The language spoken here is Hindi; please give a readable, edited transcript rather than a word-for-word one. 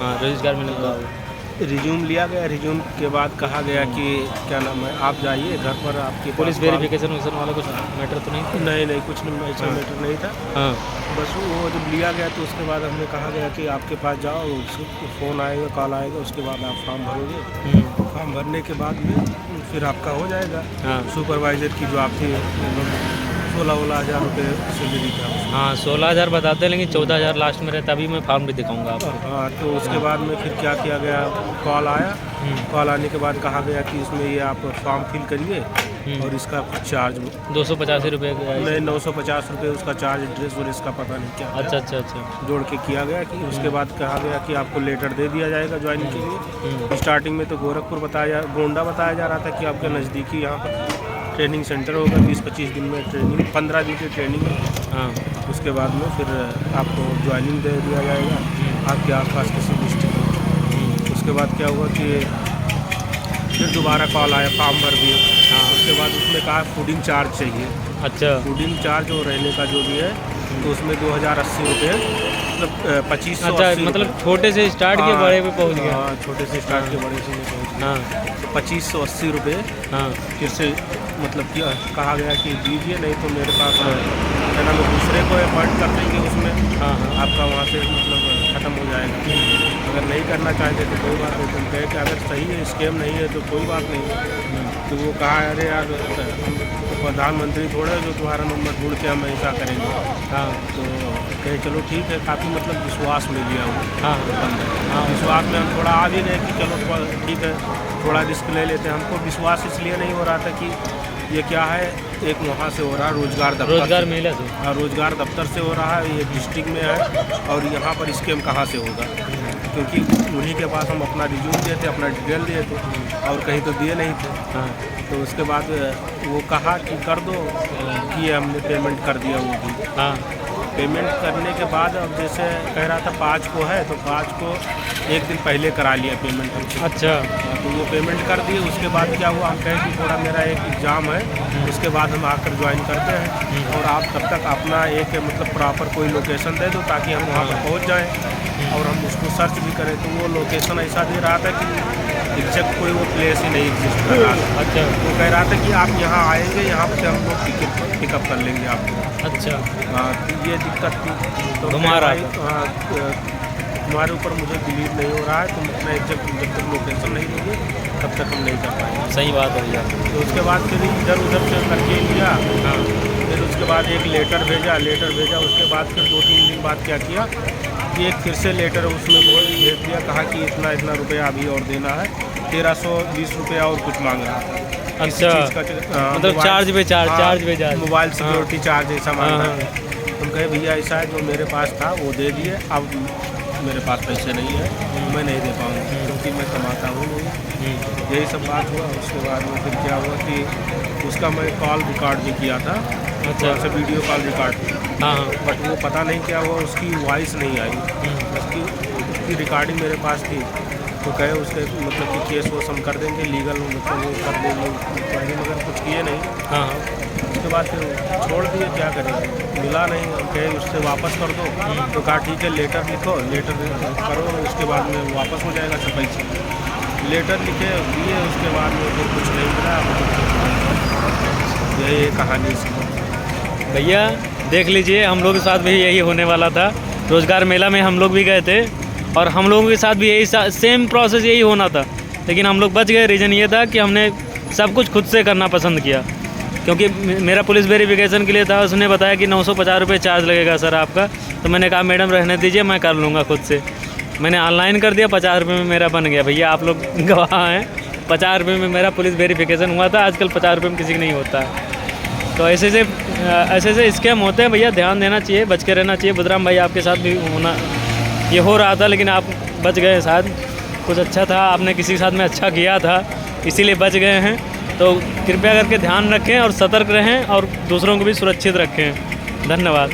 हाँ, रोजगार मिलने का। रिज्यूम लिया गया, रिज्यूम के बाद कहा गया कि क्या नाम है, आप जाइए घर पर, आपके पुलिस पास वेरिफिकेशन वाला कुछ मैटर तो नहीं था? नहीं कुछ नहीं, ऐसा मैटर नहीं था। हाँ। बस वो जब लिया गया तो उसके बाद हमें कहा गया कि आपके पास जाओ, उसको फ़ोन आएगा, कॉल आएगा, उसके बाद आप फॉर्म भरोगे। फॉर्म भरने के बाद में फिर आपका हो जाएगा। हाँ। सुपरवाइज़र की जो आपकी 16 हज़ार रुपये सैलरी था। हाँ, 16,000 बताते हैं, लेकिन 14,000 लास्ट में रहता। अभी मैं फॉर्म भी दिखाऊंगा आपको। हाँ, तो उसके बाद में फिर क्या किया गया, कॉल आया। कॉल आने के बाद कहा गया कि इसमें ये आप फॉर्म फिल करिए और इसका चार्ज 285 रुपये नहीं 950 रुपये उसका चार्ज, ड्रेस व्रेस का पता नहीं क्या। अच्छा। जोड़ के किया गया कि उसके बाद कहा गया कि आपको लेटर दे दिया जाएगा ज्वाइनिंग के लिए। स्टार्टिंग में तो गोरखपुर गोंडा बताया जा रहा था कि आपके नज़दीकी यहाँ पर ट्रेनिंग सेंटर होगा, 20-25 दिन में ट्रेनिंग, 15 दिन की ट्रेनिंग है। हाँ। उसके बाद में फिर आपको ज्वाइनिंग दे दिया जाएगा आपके आसपास किसी डिस्ट्रिक्ट में। उसके बाद क्या हुआ कि फिर दोबारा कॉल आया, फॉर्म भर दिए। हाँ। उसके बाद उसमें कहा फूडिंग चार्ज चाहिए। अच्छा। फूडिंग चार्ज और रहने का जो भी है तो उसमें 2080 रुपये, मतलब 2580। अच्छा, मतलब छोटे से स्टार्ट के बड़े पे पहुंच गया। हाँ, छोटे से स्टार्ट के बड़े से में पहुँच गया। हाँ। तो 2580 रुपये हाँ। फिर से मतलब क्या कहा गया कि दीजिए, नहीं तो मेरे पास क्या नाम है, दूसरे को अपॉइंट कर देंगे उसमें। हाँ। आपका वहाँ से मतलब ख़त्म हो जाएगा। अगर नहीं करना चाहते तो कोई बात नहीं, तुम कहे कि अगर सही है, स्कैम नहीं है तो कोई बात नहीं। तो वो कहा अरे यार हम प्रधानमंत्री थोड़े जो तुम्हारा नंबर ढूंढ के हम ऐसा करेंगे। हाँ। तो कहे चलो ठीक है, काफ़ी मतलब विश्वास में लिया वो। हाँ। हाँ, विश्वास में हम थोड़ा आ भी गए कि चलो ठीक है, थोड़ा रिस्क ले लेते हैं। हमको विश्वास इसलिए नहीं हो रहा था कि ये क्या है, एक वहाँ से हो रहा है रोजगार मेला से। हाँ, रोजगार दफ्तर से हो रहा है, ये डिस्ट्रिक्ट में है, और यहाँ पर स्कैम कहाँ से होगा, क्योंकि उन्हीं के पास हम अपना रिज्यूम दिए थे, अपना डिटेल दिए थे, और कहीं तो दिए नहीं थे। हाँ। तो उसके बाद वो कहा कि कर दो, कि हमने पेमेंट कर दिया वो भी। हाँ। पेमेंट करने के बाद अब जैसे कह रहा था 5 को है, तो 5 को एक दिन पहले करा लिया पेमेंट हमसे। अच्छा। तो वो पेमेंट कर दिए। उसके बाद क्या हुआ, हम कहें कि थोड़ा मेरा एक एग्ज़ाम है, उसके बाद हम आकर ज्वाइन करते हैं, और आप तब तक अपना एक मतलब प्रॉपर कोई लोकेशन दे दो ताकि हम वहाँ पर पहुँच जाएँ और हम उसको सर्च भी करें। तो वो लोकेशन ऐसा दे रहा था कि एग्जैक्ट कोई वो प्लेस ही नहीं एग्जिस्ट कर रहा था। अच्छा। वो कह रहा था कि आप यहाँ आएंगे, यहाँ से हम लोग पिकअप कर लेंगे आपको। अच्छा। हाँ, तो ये दिक्कत थी। तो घुमा रहा था। हाँ, तुम्हारे ऊपर मुझे बिलीव नहीं हो रहा है, तुम अपना एग्जैक्ट जब तक लोकेशन नहीं दोगे तब तक हम नहीं कर पाएंगे। सही बात है भैया। तो उसके बाद फिर इधर उधर से करके लिया। हाँ। फिर उसके बाद एक लेटर भेजा। उसके बाद फिर 2-3 दिन बाद क्या किया कि एक फिर से लेटर उसमें भेज दिया, कहा कि इतना रुपया अभी और देना है, 1320 रुपया और कुछ मांग रहा था। अच्छा, मतलब चार्ज पे चार्ज मोबाइल सिक्योरिटी चार्ज ऐसा मांग रहा था। तुम कहे भैया ऐसा है, जो मेरे पास था वो दे दिए, अब मेरे पास पैसे नहीं है, मैं नहीं दे पाऊँगा क्योंकि मैं कमाता हूँ नहीं। यही सब बात हुआ। उसके बाद में फिर क्या हुआ कि उसका मैं कॉल रिकॉर्ड भी किया था। अच्छा। से वीडियो कॉल रिकॉर्ड। हाँ। बट वो पता नहीं क्या हुआ, उसकी वॉइस नहीं आई। उसकी रिकॉर्डिंग मेरे पास थी। तो कहे उसके मतलब कि केस वो हम कर देंगे, लीगल मतलब वो कर देंगे, मगर कुछ किए नहीं। हाँ। उसके बाद फिर छोड़ दिए, क्या करेंगे, मिला नहीं। हम कहे उससे वापस कर दो, तो कहा ठीक है लेटर लिखो, लेटर करो, उसके बाद में वापस हो जाएगा सब पैसे। लेटर लिखे दिए, उसके बाद में फिर कुछ नहीं मिला। यही कहानी इसकी। भैया देख लीजिए, हम लोग के साथ भी यही होने वाला था। रोज़गार मेला में हम लोग भी गए थे और हम लोगों के साथ भी यही सेम प्रोसेस यही होना था, लेकिन हम लोग बच गए। रीज़न ये था कि हमने सब कुछ खुद से करना पसंद किया, क्योंकि मेरा पुलिस वेरिफिकेशन के लिए था। उसने बताया कि 950 रुपये चार्ज लगेगा सर आपका। तो मैंने कहा मैडम रहने दीजिए, मैं कर लूँगा खुद से। मैंने ऑनलाइन कर दिया, 50 रुपये में मेरा बन गया। भैया आप लोग गवाह हैं, 50 रुपये में मेरा पुलिस वेरिफिकेशन हुआ था। आजकल 50 रुपये में किसी का नहीं होता। तो ऐसे स्कैम होते हैं भैया, ध्यान देना चाहिए, बच के रहना चाहिए। बुधराम भाई आपके साथ भी ये हो रहा था, लेकिन आप बच गए। शायद कुछ अच्छा था, आपने किसी के साथ में अच्छा किया था, इसीलिए बच गए हैं। तो कृपया करके ध्यान रखें और सतर्क रहें और दूसरों को भी सुरक्षित रखें। धन्यवाद।